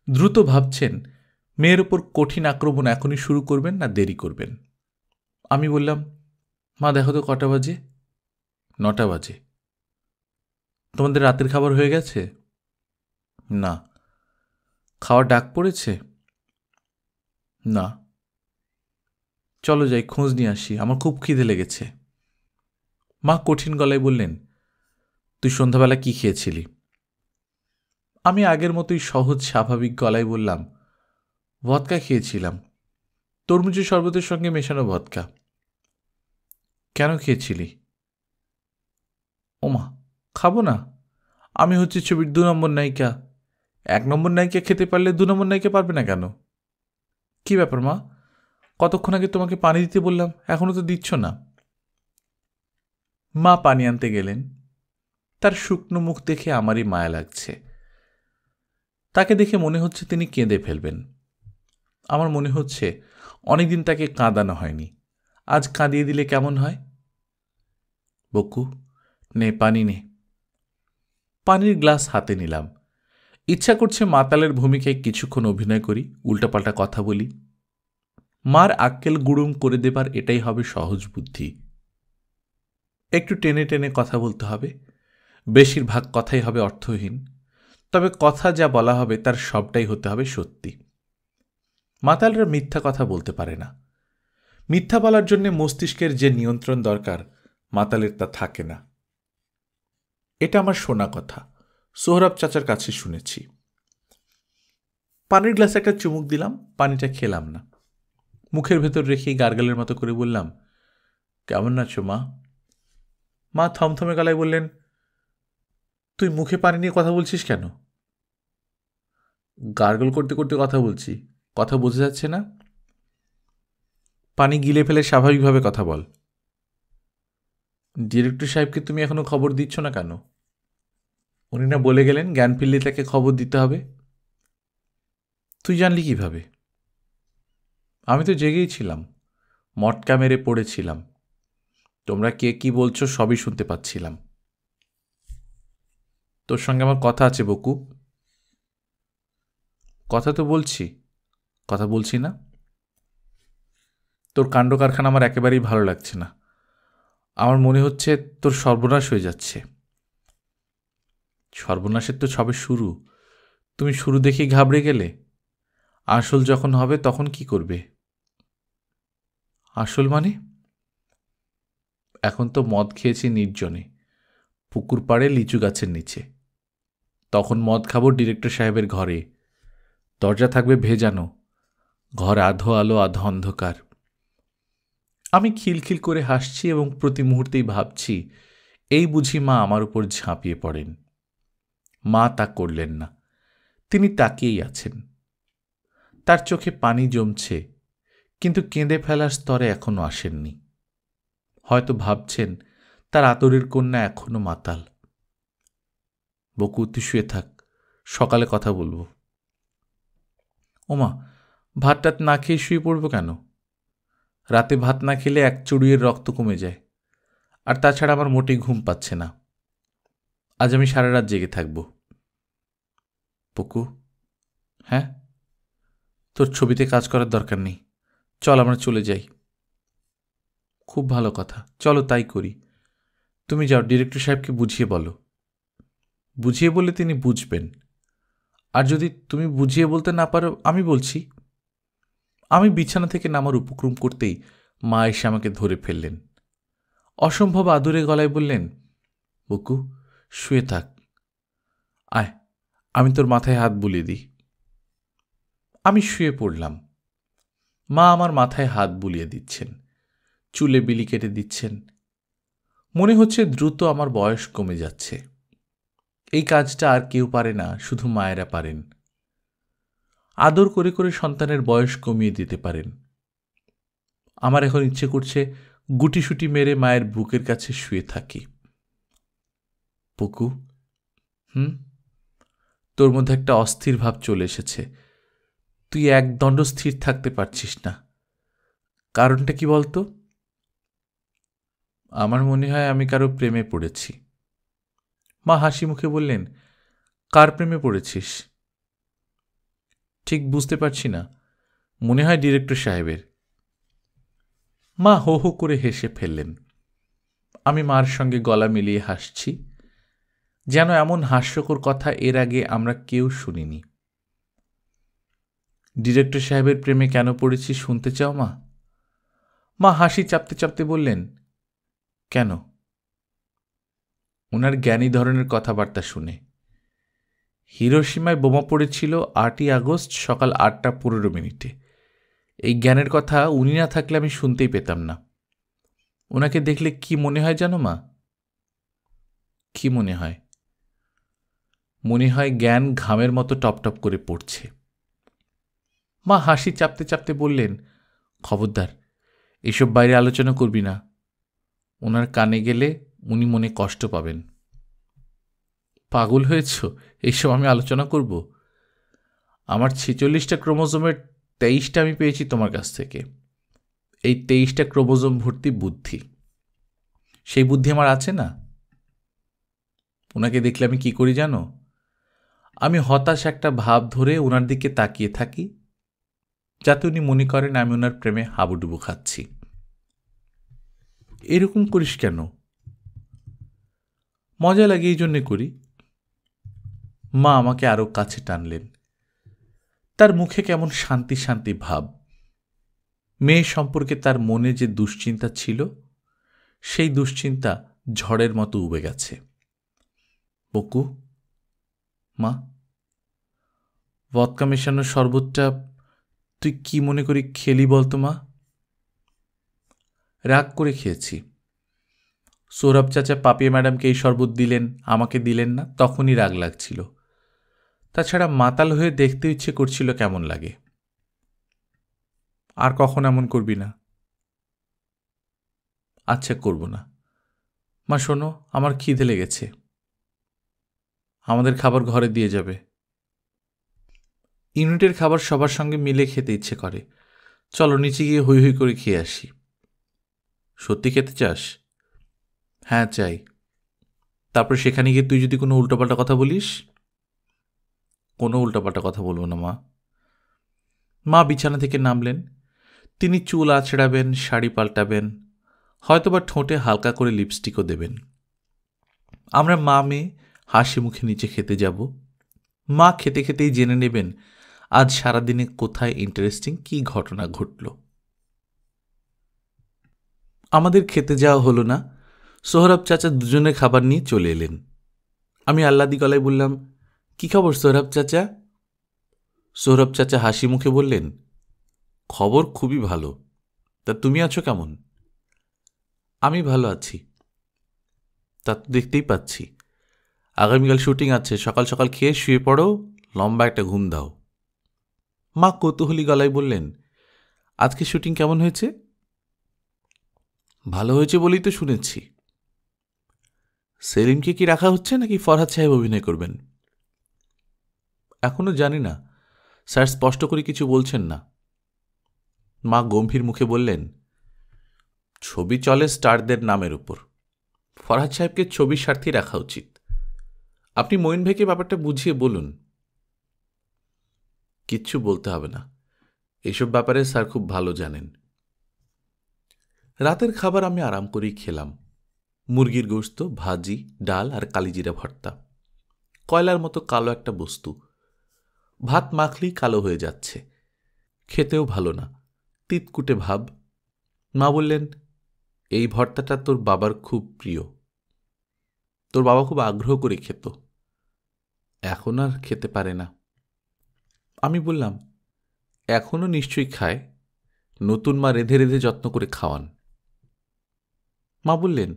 Speaker 1: দ্রুত ভাবছেন মেয়ের ওপর কঠিন আক্রমণ এখনই শুরু করবেন না দেরি করবেন। আমি বললাম, মা দেখো তো কটা বাজে? 9টা বাজে। তোমাদের রাতের খাবার হয়ে গেছে? না। খাওয়ার ডাক পড়েছে? না। চলো যাই, খোঁজ নিয়ে আসি, আমার খুব খিদে লেগেছে। মা কঠিন গলায় বললেন, তুই সন্ধ্যাবেলা কি খেয়েছিলি? আমি আগের মতোই সহজ স্বাভাবিক গলায় বললাম, ভদকা খেয়েছিলাম, তরমুজের শরবতের সঙ্গে মেশানো ভদকা। কেন খেয়েছিলি? ওমা, খাবো না? আমি হচ্ছে ছবির 2 নম্বর নায়িকা। 1 নম্বর নায়িকা খেতে পারলে 2 নম্বর নায়িকা পারবে না কেন? কি ব্যাপার মা, কতক্ষণ আগে তোমাকে পানি দিতে বললাম, এখনো তো দিচ্ছ না। মা পানি আনতে গেলেন। তার শুকনো মুখ দেখে আমারই মায়া লাগছে। তাকে দেখে মনে হচ্ছে তিনি কেঁদে ফেলবেন। আমার মনে হচ্ছে অনেকদিন তাকে কাঁদানো হয়নি, আজ কাঁদিয়ে দিলে কেমন হয়। বকু, নে পানি নে। পানির গ্লাস হাতে নিলাম। ইচ্ছা করছে মাতালের ভূমিকায় কিছুক্ষণ অভিনয় করি, উল্টাপাল্টা কথা বলি। মার আক্কেল গুড়ুম করে দেবার এটাই হবে সহজ বুদ্ধি। একটু টেনে টেনে কথা বলতে হবে, বেশিরভাগ কথাই হবে অর্থহীন, তবে কথা যা বলা হবে তার সবটাই হতে হবে সত্যি। মাতালরা মিথ্যা কথা বলতে পারে না। মিথ্যা বলার জন্য মস্তিষ্কের যে নিয়ন্ত্রণ দরকার, মাতালের তা থাকে না। এটা আমার শোনা কথা, সোহরাব চাচার কাছে শুনেছি। পানির গ্লাসে একটা চুমুক দিলাম, পানিটা খেলাম না, মুখের ভেতর রেখেই গার্গলের মতো করে বললাম, কেমন আছো মা? মা থমথমে গলায় বললেন, তুই মুখে পানি নিয়ে কথা বলছিস কেন? গার্গল করতে করতে কথা বলছি, কথা বোঝা যাচ্ছে না? পানি গিলে ফেলে স্বাভাবিকভাবে কথা বল। ডিরেক্টর সাহেবকে তুমি এখনো খবর দিচ্ছ না কেন? উনি না বলে গেলেন জ্ঞান ফিরলে তাকে খবর দিতে হবে? তুই জানলি কিভাবে? আমি তো জেগেই ছিলাম, মটকা মেরে পড়েছিলাম, তোমরা কে কি বলছো সবই শুনতে পাচ্ছিলাম। তোর সঙ্গে আমার কথা আছে বকু। কথা তো বলছি, কথা বলছি না? তোর কাণ্ড কারখানা আমার একেবারেই ভালো লাগছে না। আমার মনে হচ্ছে তোর সর্বনাশ হয়ে যাচ্ছে। সর্বনাশের তো সবে শুরু, তুমি শুরু দেখেই ঘাবড়ে গেলে। আসল যখন হবে তখন কি করবে? আসল মানে? এখন তো মদ খেয়েছি নির্জনে, পুকুর পাড়ে লিচু গাছের নিচে। তখন মদ খাবো ডিরেক্টর সাহেবের ঘরে, দরজা থাকবে ভেজানো, ঘর আধো আলো আধো অন্ধকার। আমি খিলখিল করে হাসছি এবং প্রতি মুহূর্তেই ভাবছি, এই বুঝি মা আমার উপর ঝাঁপিয়ে পড়েন। মা তা করলেন না, তিনি তাকিয়েই আছেন। তার চোখে পানি জমছে, কিন্তু কেঁদে ফেলার স্তরে এখনো আসেননি। হয়তো ভাবছেন তার আদরের কন্যা এখনো মাতাল। বকু, তুই শুয়ে থাক, সকালে কথা বলবো। ওমা, ভাত টাত না খেয়ে শুয়ে পড়ব কেন? রাতে ভাত না খেলে এক চড়ুইয়ের রক্ত কমে যায়, আর তাছাড়া আমার মোটেই ঘুম পাচ্ছে না। আজ আমি সারা রাত জেগে থাকব। বকু, হ্যাঁ? তোর ছবিতে কাজ করার দরকার নেই, চল আমরা চলে যাই। খুব ভালো কথা, চলো তাই করি। তুমি যাও, ডিরেক্টর সাহেবকে বুঝিয়ে বলো। বুঝিয়ে বললে তিনি বুঝবেন, আর যদি তুমি বুঝিয়ে বলতে না পারো আমি বলছি। আমি বিছানা থেকে নামার উপক্রম করতেই মা এসে আমাকে ধরে ফেললেন। অসম্ভব আদুরে গলায় বললেন, বকু শুয়ে থাক, আয়, আমি তোর মাথায় হাত বুলিয়ে দিই। আমি শুয়ে পড়লাম। মা আমার মাথায় হাত বুলিয়ে দিচ্ছেন, চুলে বিলি কেটে দিচ্ছেন। মনে হচ্ছে দ্রুত আমার বয়স কমে যাচ্ছে। এই কাজটা আর কেউ পারে না, শুধু মায়েরা পারেন। আদর করে করে সন্তানের বয়স কমিয়ে দিতে পারেন। আমার এখন ইচ্ছে করছে গুটিসুটি মেরে মায়ের বুকের কাছে শুয়ে থাকি। পুকু, তোর মধ্যে একটা অস্থির ভাব চলে এসেছে। তুই একদণ্ড স্থির থাকতে পারছিস না। কারণটা কি বলতো? আমার মনে হয় আমি কারো প্রেমে পড়েছি। মা হাসি মুখে বললেন, কার প্রেমে পড়েছিস? ঠিক বুঝতে পারছি না, মনে হয় ডিরেক্টর সাহেবের। মা হো হো করে হেসে ফেললেন। আমি মার সঙ্গে গলা মিলিয়ে হাসছি, যেন এমন হাস্যকর কথা এর আগে আমরা কেউ শুনিনি। ডিরেক্টর সাহেবের প্রেমে কেন পড়েছি শুনতে চাও মা? মা হাসি চাপতে চাপতে বললেন, কেন? ওনার জ্ঞানী ধরনের কথাবার্তা শুনে। হিরোশিমায় বোমা পড়েছিল 8ই আগস্ট সকাল 8:15। এই জ্ঞানের কথা উনি না থাকলে আমি শুনতেই পেতাম না। ওনাকে দেখলে কি মনে হয় জানো মা? কি মনে হয়? মনে হয় জ্ঞান ঘামের মতো টপটপ করে পড়ছে। মা হাসি চাপতে চাপতে বললেন, খবরদার, এসব বাইরে আলোচনা করবি না। ওনার কানে গেলে উনি মনে কষ্ট পাবেন। পাগল হয়েছ? এইসব আমি আলোচনা করব? আমার 46টা ক্রোমোজোমের 23টা আমি পেয়েছি তোমার কাছ থেকে। এই 23টা ক্রোমোজোম ভর্তি বুদ্ধি। সেই বুদ্ধি আমার আছে না? ওনাকে দেখলে আমি কি করি জানো? আমি হতাশ একটা ভাব ধরে ওনার দিকে তাকিয়ে থাকি, যাতে উনি মনে করেন আমি ওনার প্রেমে হাবুডুবু খাচ্ছি। এরকম করিস কেন? মজা লাগে, এই জন্যে করি। মা আমাকে আরো কাছে টানলেন। তার মুখে কেমন শান্তি শান্তি ভাব। মেয়ে সম্পর্কে তার মনে যে দুশ্চিন্তা ছিল, সেই দুশ্চিন্তা ঝড়ের মতো উবে গেছে। বকু, মা, ভদকা মেশানো শরবতটা তুই কি মনে করি খেলি বলতো মা? রাগ করে খেয়েছি। সৌরভ চাচা পাপিয়া ম্যাডামকে এই শরবত দিলেন, আমাকে দিলেন না, তখনই রাগ লাগছিল। তাছাড়া মাতাল হয়ে দেখতে ইচ্ছে করছিল কেমন লাগে। আর কখন এমন করবি না? আচ্ছা, করব না। মা শোনো, আমার খিদে লেগেছে। আমাদের খাবার ঘরে দিয়ে যাবে। ইউনিটের খাবার সবার সঙ্গে মিলে খেতে ইচ্ছে করে। চলো নিচে গিয়ে হৈ হৈ করে খেয়ে আসি। সত্যি খেতে চাস? হ্যাঁ, চাই। তারপর সেখানে গিয়ে তুই যদি কোনো উল্টোপাল্টা কথা বলিস? কোনো উল্টোপাল্টা কথা বলবো না মা। মা বিছানা থেকে নামলেন। তিনি চুল আঁচড়াবেন, শাড়ি পাল্টাবেন, হয়তোবা ঠোঁটে হালকা করে লিপস্টিকও দেবেন। আমরা মা মেয়ে হাসি মুখে নিচে খেতে যাব। মা খেতে খেতেই জেনে নেবেন আজ সারাদিনে কোথায় ইন্টারেস্টিং কি ঘটনা ঘটল। আমাদের খেতে যাওয়া হলো না। সোহরাব চাচা দুজনের খাবার নিয়ে চলে এলেন। আমি আহ্লাদি গলায় বললাম, কি খবর সোহরাব চাচা? সোহরাব চাচা হাসি মুখে বললেন, খবর খুবই ভালো। তা তুমি আছো কেমন? আমি ভালো আছি। তা তো দেখতেই পাচ্ছি। আগামীকাল শুটিং আছে, সকাল সকাল খেয়ে শুয়ে পড়ো, লম্বা একটা ঘুম দাও। মা কৌতূহলী গলায় বললেন, আজকে শুটিং কেমন হয়েছে? ভালো হয়েছে বলেই তো শুনেছি। সেলিমকে কি রাখা হচ্ছে নাকি ফরহাদ সাহেব অভিনয় করবেন? এখনো জানি না, স্যার স্পষ্ট করে কিছু বলছেন না। মা গম্ভীর মুখে বললেন, ছবি চলে স্টারদের নামের উপর। ফরহাদ সাহেবকে ছবির স্বার্থেই রাখা উচিত। আপনি মঈন ভাইকে ব্যাপারটা বুঝিয়ে বলুন। কিচ্ছু বলতে হবে না, এইসব ব্যাপারে স্যার খুব ভালো জানেন। রাতের খাবার আমি আরাম করেই খেলাম। মুরগির গোশত, ভাজি, ডাল আর কালিজিরা ভর্তা। কয়লার মতো কালো একটা বস্তু। ভাত মাখলেই কালো হয়ে যাচ্ছে। খেতেও ভালো না, তিতকুটে ভাব। মা বললেন, এই ভর্তাটা তোর বাবার খুব প্রিয়। তোর বাবা খুব আগ্রহ করে খেত। এখন আর খেতে পারে না। আমি বললাম, এখনও নিশ্চয়ই খায়, নতুন মা রেঁধে রেঁধে যত্ন করে খাওয়ান। মা বললেন,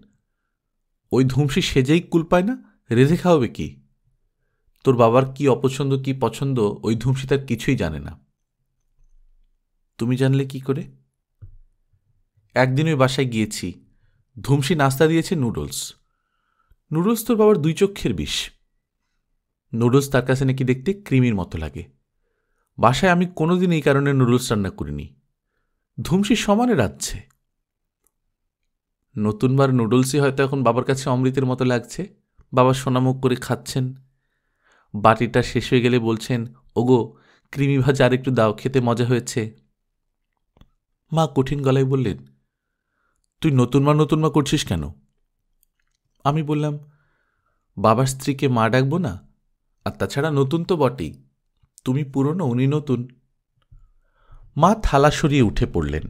Speaker 1: ওই ধুমসি সেজেই কুল পায় না, রেঁধে খাওয়াবে কি? তোর বাবার কি অপছন্দ কি পছন্দ ওই ধুমসি তার কিছুই জানে না। তুমি জানলে কি করে? একদিন ওই বাসায় গিয়েছি, ধুমসি নাস্তা দিয়েছে নুডলস। নুডলস তোর বাবার দুই চক্ষের বিষ। নুডলস তার কাছে নাকি দেখতে ক্রিমির মতো লাগে। বাসায় আমি কোনোদিন এই কারণে নুডলস রান্না করিনি। ধুমসি সমানে রাঁধছে। নতুনবার নুডলসই হয়তো এখন বাবার কাছে অমৃতের মতো লাগছে। বাবা সোনামুখ করে খাচ্ছেন। বাটিটা শেষ হয়ে গেলে বলছেন, ওগো ক্রিমি ভাজা আর একটু দাও, খেতে মজা হয়েছে। মা কঠিন গলায় বললেন, তুই নতুনমা করছিস কেন? আমি বললাম, বাবার স্ত্রীকে মা ডাকবো না? আর তাছাড়া নতুন তো বটেই, তুমি পুরনো, উনি নতুন। মা থালা সরিয়ে উঠে পড়লেন।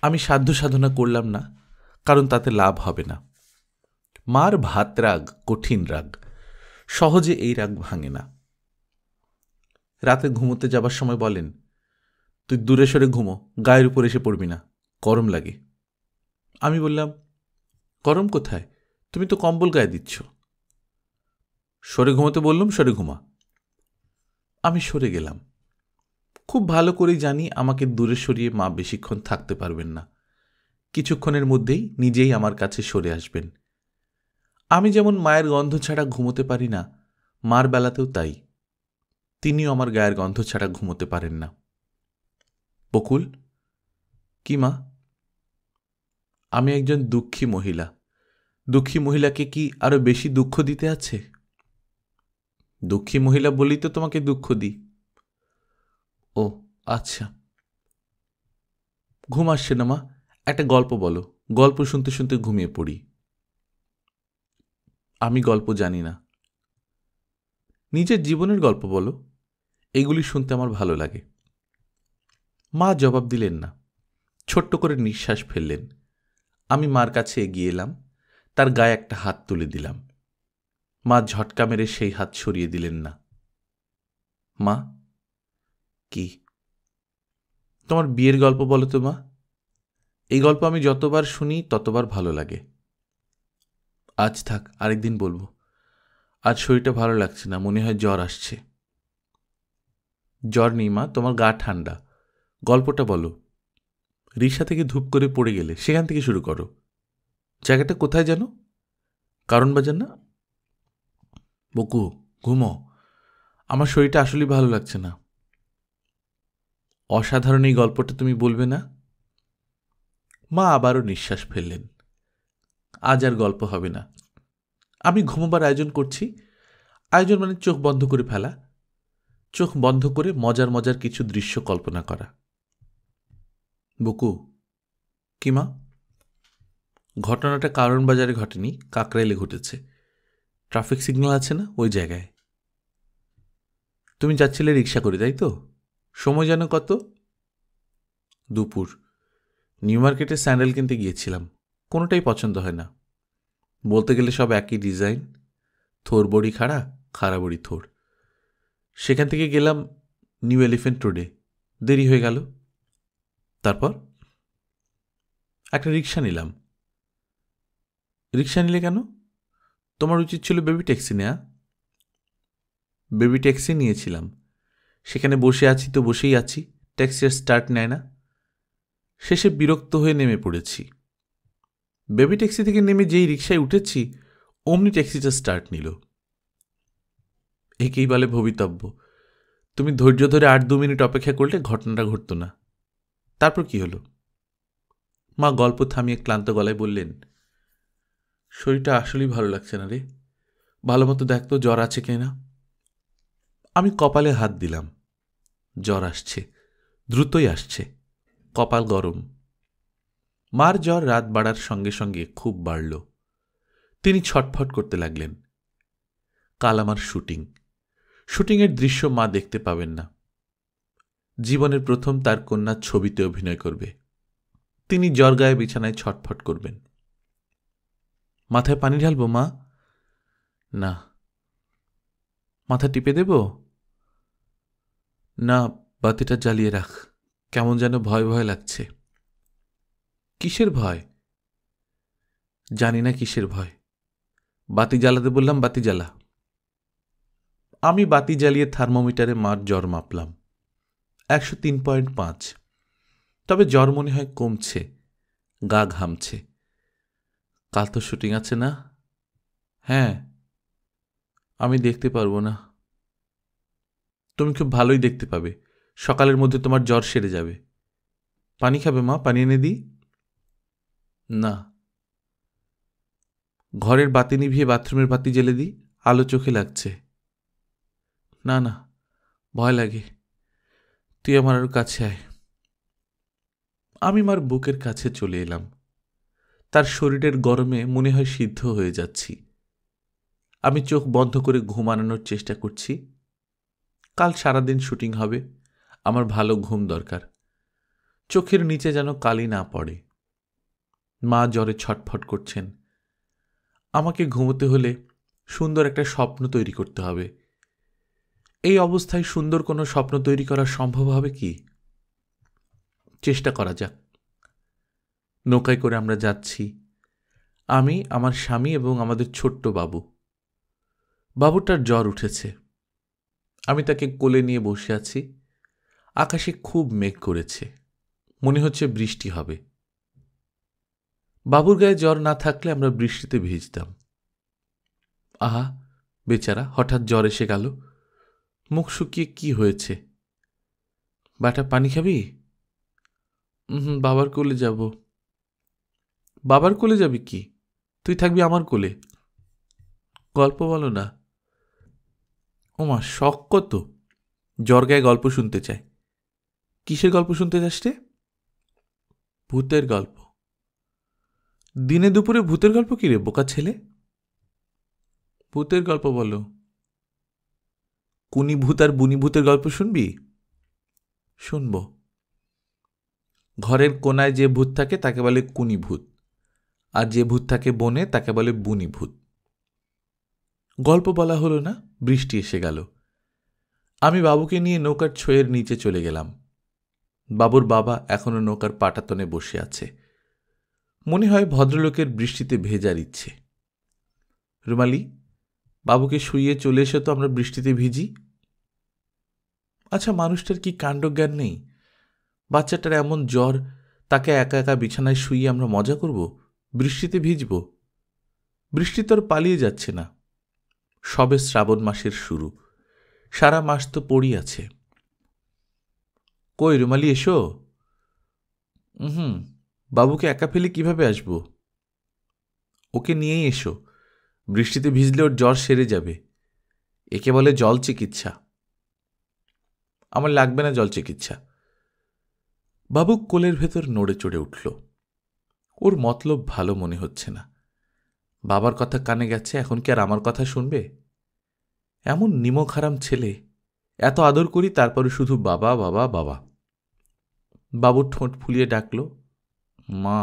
Speaker 1: আমি সাধ্য সাধনা করলাম না, কারণ তাতে লাভ হবে না। মার ভাত রাগ কঠিন রাগ, সহজে এই রাগ ভাঙে না। রাতে ঘুমোতে যাবার সময় বলেন, তুই দূরে সরে ঘুমো, গায়ের উপর এসে পড়বি না, গরম লাগে। আমি বললাম, গরম কোথায়, তুমি তো কম্বল গায়ে দিচ্ছ। সরে ঘুমোতে বললাম, সরে ঘুমা। আমি সরে গেলাম। খুব ভালো করেই জানি আমাকে দূরে সরিয়ে মা বেশিক্ষণ থাকতে পারবেন না। কিছুক্ষণের মধ্যেই নিজেই আমার কাছে সরে আসবেন। আমি যেমন মায়ের গন্ধ ছাড়া ঘুমোতে পারি না, মার বেলাতেও তাই। তিনিও আমার গায়ের গন্ধ ছাড়া ঘুমোতে পারেন না। বকুল, কি মা? আমি একজন দুঃখী মহিলা। দুঃখী মহিলাকে কি আরো বেশি দুঃখ দিতে আছে? দুঃখী মহিলা বলেই তো তোমাকে দুঃখ দিই। ও আচ্ছা। ঘুম আসছে না মা, একটা গল্প বলো, গল্প শুনতে শুনতে ঘুমিয়ে পড়ি। আমি গল্প জানি না। নিজের জীবনের গল্প বলো, এগুলি শুনতে আমার ভালো লাগে। মা জবাব দিলেন না, ছোট্ট করে নিঃশ্বাস ফেললেন। আমি মার কাছে এগিয়ে এলাম, তার গায়ে একটা হাত তুলে দিলাম। মা ঝটকা মেরে সেই হাত সরিয়ে দিলেন না। মা, কি? তোমার বিয়ের গল্প বলো তো মা। এই গল্প আমি যতবার শুনি ততবার ভালো লাগে। আজ থাক, আরেকদিন বলবো। আজ শরীরটা ভালো লাগছে না, মনে হয় জ্বর আসছে। জ্বর নেই মা, তোমার গা ঠান্ডা। গল্পটা বলো। রিকশা থেকে ধূপ করে পড়ে গেলে সেখান থেকে শুরু করো। জায়গাটা কোথায় যেন? কারণ বাজার না? বকু, ঘুমো, আমার শরীরটা আসলেই ভালো লাগছে না। অসাধারণ এই গল্পটা তুমি বলবে না? মা আবারও নিঃশ্বাস ফেললেন। আজ আর গল্প হবে না। আমি ঘুমোবার আয়োজন করছি। আয়োজন মানে চোখ বন্ধ করে ফেলা, চোখ বন্ধ করে মজার মজার কিছু দৃশ্য কল্পনা করা। বকু, কি মা? ঘটনাটা কারণ বাজারে ঘটেনি, কাকরাইলে ঘটেছে। ট্রাফিক সিগন্যাল আছে না, ওই জায়গায়। তুমি যাচ্ছিলে রিক্সা করে, তাই তো? সময় যেন কত? দুপুর। নিউ মার্কেটে স্যান্ডেল কিনতে গিয়েছিলাম, কোনোটাই পছন্দ হয় না। বলতে গেলে সব একই ডিজাইন, থোর বড়ি খাড়া, খাড়া বড়ি থোর। সেখান থেকে গেলাম নিউ এলিফেন্ট রোডে, দেরি হয়ে গেল। তারপর একটা রিক্সা নিলাম। রিক্সা নিলে কেন? তোমার উচিত ছিল বেবি ট্যাক্সি নেয়া। বেবি ট্যাক্সি নিয়েছিলাম, সেখানে বসে আছি তো বসেই আছি, ট্যাক্সির স্টার্ট নেয় না। শেষে বিরক্ত হয়ে নেমে পড়েছি। বেবি ট্যাক্সি থেকে নেমে যেই রিক্সায় উঠেছি, অমনি ট্যাক্সিটা স্টার্ট নিল। একেই বলে ভবিতব্য। তুমি ধৈর্য ধরে ৮-২ মিনিট অপেক্ষা করলে ঘটনাটা ঘটত না। তারপর কি হলো? মা গল্প থামিয়ে ক্লান্ত গলায় বললেন, শরীরটা আসলেই ভালো লাগছে না রে, ভালো মতো দেখতো জ্বর আছে কিনা। আমি কপালে হাত দিলাম। জ্বর আসছে, দ্রুতই আসছে, কপাল গরম। মার জ্বর রাত বাড়ার সঙ্গে সঙ্গে খুব বাড়ল। তিনি ছটফট করতে লাগলেন। কাল আমার শুটিং। শুটিংয়ের দৃশ্য মা দেখতে পাবেন না। জীবনের প্রথম তার কন্যা ছবিতে অভিনয় করবে। তিনি জ্বর গায়ে বিছানায় ছটফট করবেন। মাথায় পানি ঢালবো মা? না। মাথা টিপে দেব? না, বাতিটা জ্বালিয়ে রাখ, কেমন যেন ভয় ভয় লাগছে। কিসের ভয়? জানি না কিসের ভয়। বাতি জ্বালাতে বললাম, বাতি জ্বালা। আমি বাতি জ্বালিয়ে থার্মোমিটারে মার জ্বর মাপলাম, 103.5। তবে জ্বর মনে হয় কমছে, গা ঘামছে। কাল তো শুটিং আছে না? হ্যাঁ। আমি দেখতে পারবো না। তুমি খুব ভালোই দেখতে পাবে, সকালের মধ্যে তোমার জ্বর সেরে যাবে। পানি খাবে মা? পানি এনে দিই? না। ঘরের বাতি নিভিয়ে বাথরুমের বাতি জ্বেলে দিই, আলো চোখে লাগছে। না না, ভয় লাগে। তুই আমার আরো কাছে আয়। আমি মার বুকের কাছে চলে এলাম। তার শরীরের গরমে মনে হয় সিদ্ধ হয়ে যাচ্ছি। আমি চোখ বন্ধ করে ঘুমানোর চেষ্টা করছি। কাল সারাদিন শুটিং হবে, আমার ভালো ঘুম দরকার। চোখের নিচে যেন কালি না পড়ে। মা জ্বরে ছটফট করছেন। আমাকে ঘুমোতে হলে সুন্দর একটা স্বপ্ন তৈরি করতে হবে। এই অবস্থায় সুন্দর কোনো স্বপ্ন তৈরি করা সম্ভব হবে কি? চেষ্টা করা যাক। নৌকায় করে আমরা যাচ্ছি, আমি, আমার স্বামী এবং আমাদের ছোট্ট বাবু। বাবুটার জ্বর উঠেছে। আমি তাকে কোলে নিয়ে বসে আছি। আকাশে খুব মেঘ করেছে, মনে হচ্ছে বৃষ্টি হবে। বাবুর গায়ে জ্বর না থাকলে আমরা বৃষ্টিতে ভিজতাম। আহা, বেচারা, হঠাৎ জ্বর এসে গেল। মুখ শুকিয়ে কি হয়েছে? বাটা পানি খাবি? বাবার কোলে যাব। বাবার কোলে যাবি কি? তুই থাকবি আমার কোলে। গল্প বলো না। ওমা, শখ কত! জ্বর গায়ে গল্প শুনতে চায়। কিসের গল্প শুনতে চাস রে? ভূতের গল্প। দিনে দুপুরে ভূতের গল্প কি রে বোকা ছেলে? ভূতের গল্প বলো। কুনি ভূত আর বুনি ভূতের গল্প শুনবি? শুনব। ঘরের কোনায় যে ভূত থাকে তাকে বলে কুনি ভূত, আর যে ভূত থাকে বনে তাকে বলে বুনি ভূত। গল্প বলা হলো না, বৃষ্টি এসে গেল। আমি বাবুকে নিয়ে নৌকার ছয়ের নিচে চলে গেলাম। বাবুর বাবা এখনো নৌকার পাটাতনে বসে আছে। মনে হয় ভদ্রলোকের বৃষ্টিতে ভেজার ইচ্ছে। রুমালি, বাবুকে শুইয়ে চলে এসে তো আমরা বৃষ্টিতে ভিজি। আচ্ছা, মানুষটার কি কাণ্ডজ্ঞান নেই? বাচ্চাটার এমন জ্বর, তাকে একা একা বিছানায় শুইয়ে আমরা মজা করব, বৃষ্টিতে ভিজব? বৃষ্টি তো আর পালিয়ে যাচ্ছে না। সবে শ্রাবণ মাসের শুরু, সারা মাস তো পড়ি আছে। কই রুমালি, এসো। বাবুকে একা ফেলে কিভাবে আসব? ওকে নিয়েই এসো, বৃষ্টিতে ভিজলে ওর জ্বর সেরে যাবে। একে বলে জল চিকিৎসা। আমার লাগবে না জল চিকিৎসা। বাবু কোলের ভেতর নড়ে চড়ে উঠল। ওর মতলব ভালো মনে হচ্ছে না। বাবার কথা কানে গেছে, এখন কি আর আমার কথা শুনবে? এমন নিমকহারাম ছেলে, এত আদর করি তারপরে শুধু বাবা বাবা বাবা। বাবুর ঠোঁট ফুলিয়ে ডাকল, মা।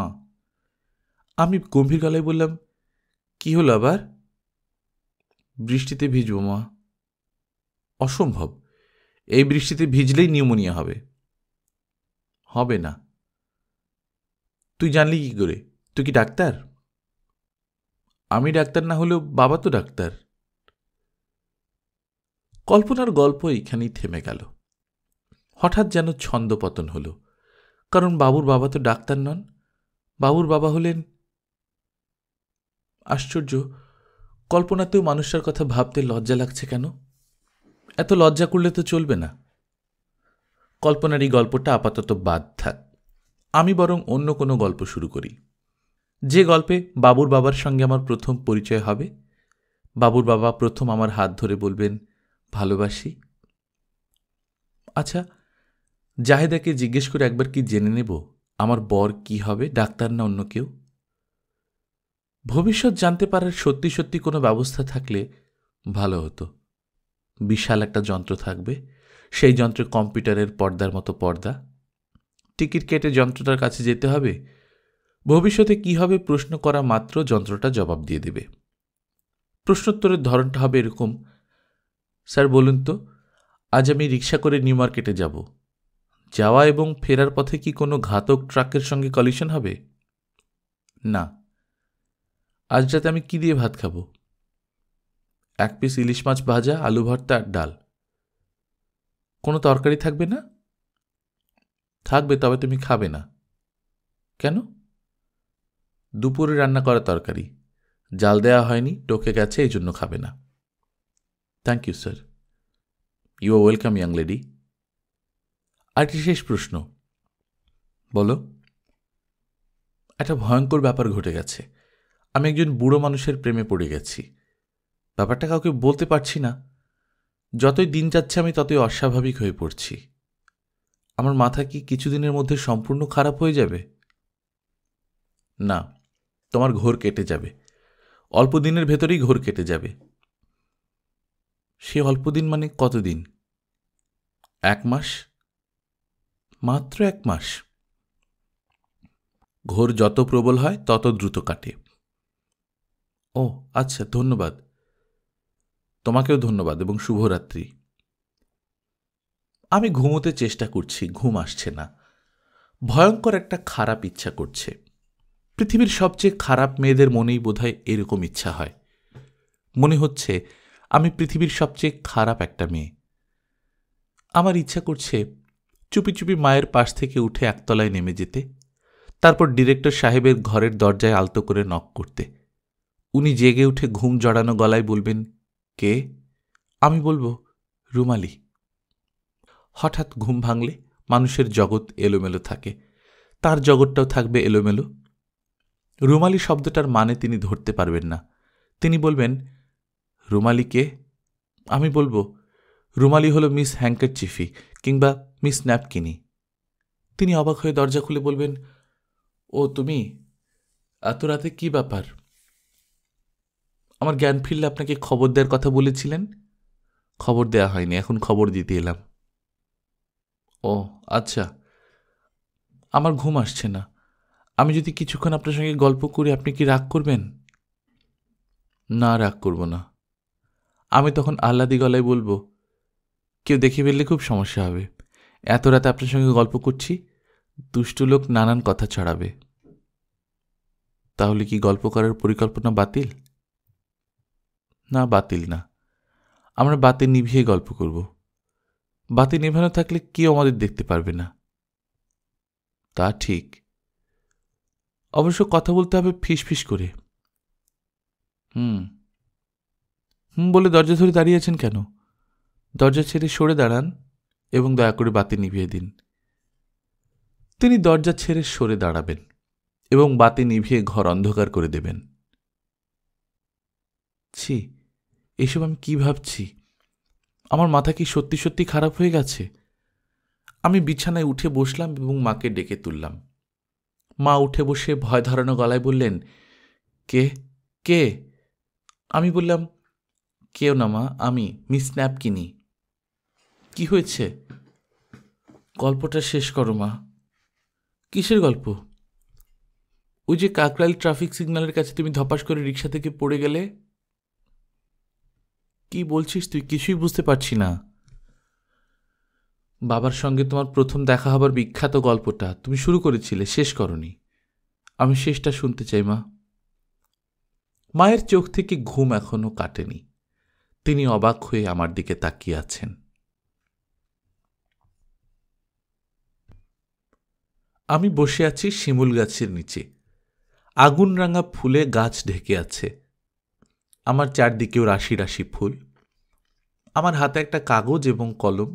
Speaker 1: আমি গম্ভীর গলায় বললাম, কি হলো আবার? বৃষ্টিতে ভিজব মা। অসম্ভব, এই বৃষ্টিতে ভিজলেই নিউমোনিয়া হবে। হবে না। তুই জানলি কি করে? তুই কি ডাক্তার? আমি ডাক্তার না হলেও বাবা তো ডাক্তার। কল্পনার গল্প এইখানেই থেমে গেল। হঠাৎ যেন ছন্দপতন হল, কারণ বাবুর বাবা তো ডাক্তার নন। বাবুর বাবা হলেন... আশ্চর্য, কল্পনাতেও মানুষটার কথা ভাবতে লজ্জা লাগছে কেন? এত লজ্জা করলে তো চলবে না। কল্পনার এই গল্পটা আপাতত বাদ থাক। আমি বরং অন্য কোনো গল্প শুরু করি, যে গল্পে বাবুর বাবার সঙ্গে আমার প্রথম পরিচয় হবে। বাবুর বাবা প্রথম আমার হাত ধরে বলবেন, ভালোবাসি। আচ্ছা, জাহেদাকে জিজ্ঞেস করে একবার কি জেনে নেব আমার বর কি হবে, ডাক্তার না অন্য কেউ? ভবিষ্যৎ জানতে পারার সত্যি সত্যি কোনো ব্যবস্থা থাকলে ভালো হতো। বিশাল একটা যন্ত্র থাকবে, সেই যন্ত্রে কম্পিউটারের পর্দার মতো পর্দা। টিকিট কেটে যন্ত্রটার কাছে যেতে হবে। ভবিষ্যতে কি হবে প্রশ্ন করা মাত্র যন্ত্রটা জবাব দিয়ে দেবে। প্রশ্নোত্তরের ধরনটা হবে এরকম, স্যার বলুন তো, আজ আমি রিক্সা করে নিউ মার্কেটে যাব। যাওয়া এবং ফেরার পথে কি কোনো ঘাতক ট্রাকের সঙ্গে কলিশন হবে? না। আজ রাতে আমি কি দিয়ে ভাত খাবো? 1 পিস ইলিশ মাছ ভাজা, আলু ভর্তা আর ডাল। কোনো তরকারি থাকবে না? থাকবে, তবে তুমি খাবে না। কেন? দুপুরে রান্না করা তরকারি, জাল দেওয়া হয়নি, টকে গেছে, এই জন্য খাবে না। Thank you sir. You are welcome young lady. আর একটি শেষ প্রশ্ন। বলো। একটা ভয়ঙ্কর ব্যাপার ঘটে গেছে। আমি একজন বুড়ো মানুষের প্রেমে পড়ে গেছি। ব্যাপারটা কাউকে বলতে পারছি না। যতই দিন যাচ্ছে আমি ততই অস্বাভাবিক হয়ে পড়ছি। আমার মাথা কি কিছুদিনের মধ্যে সম্পূর্ণ খারাপ হয়ে যাবে? না, তোমার ঘোর কেটে যাবে। অল্প দিনের ভেতরেই ঘোর কেটে যাবে। সে অল্প দিন মানে কতদিন? 1 মাস। মাত্র 1 মাস? ঘোর যত প্রবল হয় তত দ্রুত কাটে। ও আচ্ছা, ধন্যবাদ। তোমাকেও ধন্যবাদ এবং শুভরাত্রি। আমি ঘুমোতে চেষ্টা করছি, ঘুম আসছে না। ভয়ঙ্কর একটা খারাপ ইচ্ছা করছে। পৃথিবীর সবচেয়ে খারাপ মেয়েদের মনেই বোধহয় এরকম ইচ্ছা হয়। মনে হচ্ছে আমি পৃথিবীর সবচেয়ে খারাপ একটা মেয়ে। আমার ইচ্ছা করছে চুপি চুপি মায়ের পাশ থেকে উঠে একতলায় নেমে যেতে, তারপর ডিরেক্টর সাহেবের ঘরের দরজায় আলতো করে নক করতে। উনি জেগে উঠে ঘুম জড়ানো গলায় বলবেন, কে? আমি বলবো, রুমালি। হঠাৎ ঘুম ভাঙলে মানুষের জগৎ এলোমেলো থাকে, তার জগৎটাও থাকবে এলোমেলো। রুমালি শব্দটার মানে তিনি ধরতে পারবেন না। তিনি বলবেন, রুমালি কে? আমি বলবো, রুমালি হলো মিস হ্যাঙ্কারচিফি কিংবা মিস ন্যাপকিনি। তিনি অবাক হয়ে দরজা খুলে বলবেন, ও তুমি? এত রাতে কি ব্যাপার? আমার জ্ঞান ফিরলে আপনাকে খবর দেওয়ার কথা বলেছিলেন। খবর দেয়া হয়নি, এখন খবর দিতে এলাম। ও আচ্ছা। আমার ঘুম আসছে না। আমি যদি কিছুক্ষণ আপনার সঙ্গে গল্প করি আপনি কি রাগ করবেন? না, রাগ করব না। আমি তখন আহ্লাদি গলায় বলবো, কেউ দেখে ফেললে খুব সমস্যা হবে। এত রাতে আপনার সঙ্গে গল্প করছি, দুষ্টু লোক নানান কথা ছড়াবে। তাহলে কি গল্প করার পরিকল্পনা বাতিল? না, বাতিল না। আমরা বাতি নিভিয়ে গল্প করব। বাতি নেভানো থাকলে কেউ আমাদের দেখতে পারবে না। তা ঠিক। অবশ্য কথা বলতে হবে ফিসফিস করে। হুম হুম বলে দরজা ধরে দাঁড়িয়ে আছেন কেন? দরজা ছেড়ে সরে দাঁড়ান এবং দয়া করে বাতি নিভিয়ে দিন। তিনি দরজা ছেড়ে সরে দাঁড়াবেন এবং বাতি নিভিয়ে ঘর অন্ধকার করে দেবেন। ছি, এসব আমি কি ভাবছি? আমার মাথা কি সত্যি সত্যি খারাপ হয়ে গেছে? আমি বিছানায় উঠে বসলাম এবং মাকে ডেকে তুললাম। মা উঠে বসে ভয় ধরানো গলায় বললেন, কে? কে? আমি বললাম, কেউ না মা, আমি মিস ন্যাপকিনি। কি হয়েছে? গল্পটা শেষ করো মা। কিসের গল্প? ওই যে কাকরাইল ট্রাফিক সিগন্যালের কাছে তুমি ধপাস করে রিক্সা থেকে পড়ে গেলে। কি বলছিস তুই? কিছুই বুঝতে পারছি না। বাবার সঙ্গে তোমার প্রথম দেখা হবার বিখ্যাত গল্পটা তুমি শুরু করেছিলে, শেষ করনি। আমি শেষটা শুনতে চাই মা। মায়ের চোখ থেকে ঘুম এখনো কাটেনি। তিনি অবাক হয়ে আমার দিকে তাকিয়ে আছেন। আমি বসে আছি শিমুল গাছের নিচে। আগুন রাঙা ফুলে গাছ ঢেকে আছে। আমার চারদিকেও রাশি রাশি ফুল। আমার হাতে একটা কাগজ এবং কলম।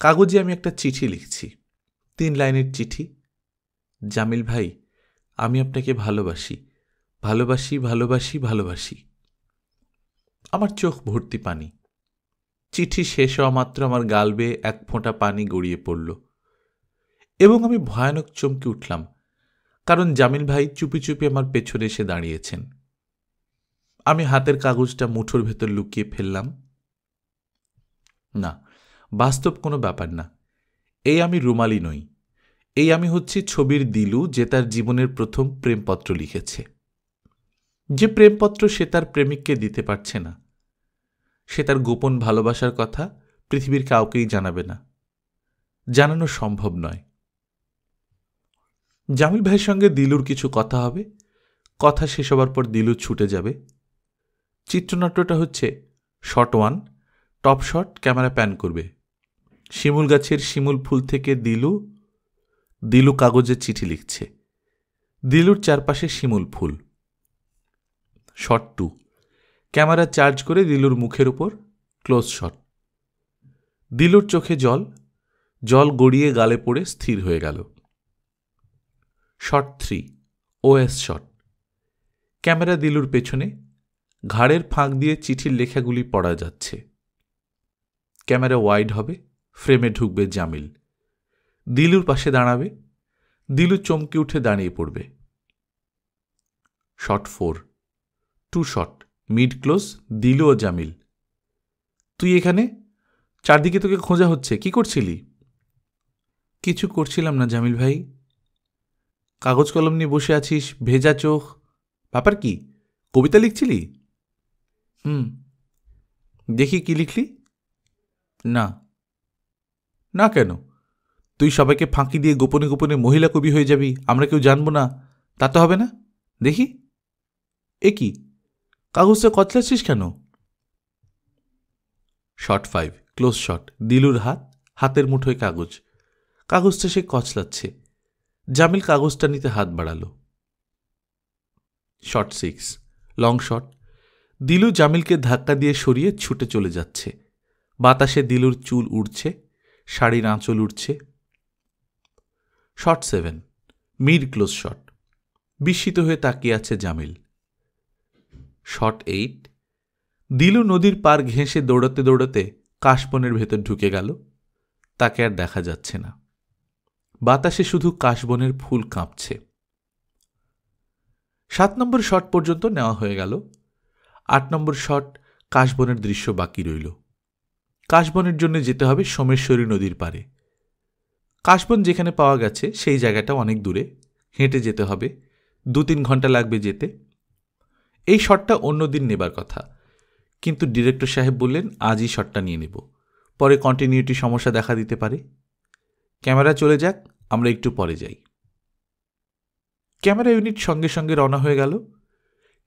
Speaker 1: কাগজে আমি একটা চিঠি লিখছি, 3 লাইনের চিঠি। জামিল ভাই, আমি আপনাকে ভালোবাসি, ভালোবাসি, ভালোবাসি, ভালোবাসি। আমার চোখ ভর্তি পানি। চিঠি শেষ হওয়া মাত্র আমার গাল বেয়ে 1 ফোঁটা পানি গড়িয়ে পড়ল এবং আমি ভয়ানক চমকে উঠলাম, কারণ জামিল ভাই চুপি চুপি আমার পেছনে এসে দাঁড়িয়েছেন। আমি হাতের কাগজটা মুঠোর ভেতর লুকিয়ে ফেললাম। না, বাস্তব কোনো ব্যাপার না। এই আমি রুমালি নই। এই আমি হচ্ছি ছবির দিলু, যে তার জীবনের প্রথম প্রেমপত্র লিখেছে। যে প্রেমপত্র সে তার প্রেমিককে দিতে পারছে না। সে তার গোপন ভালোবাসার কথা পৃথিবীর কাউকেই জানাবে না, জানানো সম্ভব নয়। জামিল ভাইয়ের সঙ্গে দিলুর কিছু কথা হবে, কথা শেষ হবার পর দিলু ছুটে যাবে। চিত্রনাট্যটা হচ্ছে shot 1, top shot, camera pan করবে। শিমুল গাছের শিমুল ফুল থেকে দিলু কাগজে চিঠি লিখছে, দিলুর চারপাশে শিমুল ফুল। শট 2, ক্যামেরা চার্জ করে দিলুর মুখের উপর, ক্লোজ শট। দিলুর চোখে জল গড়িয়ে গালে পড়ে স্থির হয়ে গেল। Shot 3, OS shot. ক্যামেরা দিলুর পেছনে, ঘাড়ের ফাঁক দিয়ে চিঠির লেখাগুলি পড়া যাচ্ছে। ক্যামেরা ওয়াইড হবে, ফ্রেমে ঢুকবে জামিল, দিলুর পাশে দাঁড়াবে, দিলু চমকে উঠে দাঁড়িয়ে পড়বে। শট 4, 2 শট, মিড ক্লোজ, দিলু ও জামিল। তুই এখানে? চারদিকে তোকে খোঁজা হচ্ছে, কি করছিলি? কিছু করছিলাম না জামিল ভাই। কাগজ কলম নিয়ে বসে আছিস, ভেজা চোখ, ব্যাপার কি? কবিতা লিখছিলি? দেখি কি লিখলি? না। না কেন? তুই সবাইকে ফাঁকি দিয়ে গোপনে গোপনে মহিলা কবি হয়ে যাবি, আমরা কেউ জানবো না, তা তো হবে না। দেখি। এ কি, কাগজটা কচলাচ্ছিস কেন? শট 5, ক্লোজ শট, দিলুর হাতের মুঠোয় কাগজটা সে কচলাচ্ছে। জামিল কাগজটা নিতে হাত বাড়ালো। শট 6, লং শট, দিলু জামিলকে ধাক্কা দিয়ে সরিয়ে ছুটে চলে যাচ্ছে। বাতাসে দিলুর চুল উড়ছে, শাড়ির আঁচল উঠছে। শট 7, মিড ক্লোজ শট, বিস্মিত হয়ে তাকিয়ে আছে জামিল। শট 8, দিলু নদীর পার ঘেঁষে দৌড়াতে দৌড়াতে কাশবনের ভেতর ঢুকে গেল, তাকে আর দেখা যাচ্ছে না। বাতাসে শুধু কাশবনের ফুল কাঁপছে। 7 নম্বর শট পর্যন্ত নেওয়া হয়ে গেল। 8 নম্বর শট, কাশবনের দৃশ্য বাকি রইল। কাশবনের জন্য যেতে হবে সোমেশ্বরী নদীর পারে। কাশবন যেখানে পাওয়া গেছে সেই জায়গাটা অনেক দূরে, হেঁটে যেতে হবে, 2-3 ঘন্টা লাগবে যেতে। এই শটটা অন্য দিন নেবার কথা, কিন্তু ডিরেক্টর সাহেব বললেন আজই শটটা নিয়ে নেব, পরে কন্টিনিউটি সমস্যা দেখা দিতে পারে। ক্যামেরা চলে যাক, আমরা একটু পরে যাই। ক্যামেরা ইউনিট সঙ্গে সঙ্গে রওনা হয়ে গেল।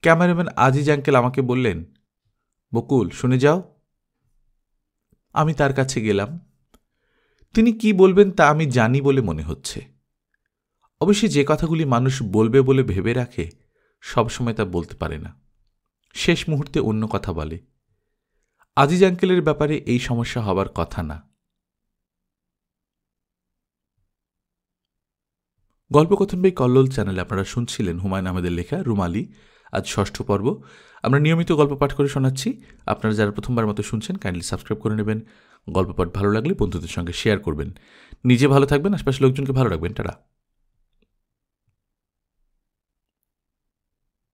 Speaker 1: ক্যামেরাম্যান আজিজ আঙ্কেল আমাকে বললেন, বকুল শুনে যাও। আমি তার কাছে গেলাম। তিনি কি বলবেন তা আমি জানি বলে মনে হচ্ছে। অবশ্যই যে কথাগুলি মানুষ বলবে বলে ভেবে রাখে, সবসময় তা বলতে পারে না, শেষ মুহূর্তে অন্য কথা বলে। আজিজ আঙ্কেলের ব্যাপারে এই সমস্যা হবার কথা না। গল্পকথন বাই কল্লোল চ্যানেলে আপনারা শুনছিলেন হুমায়ুন আহমেদের লেখা রুমালি, আজ 6ষ্ঠ পর্ব। আমরা নিয়মিত গল্প পাঠ করে শোনাচ্ছি। আপনারা যারা প্রথমবার মতো শুনছেন কাইন্ডলি সাবস্ক্রাইব করে নেবেন। গল্প পাঠ ভালো লাগলে বন্ধুদের সঙ্গে শেয়ার করবেন। নিজে ভালো থাকবেন, আশপাশের লোকজনকে ভালো রাখবেন। টাটা।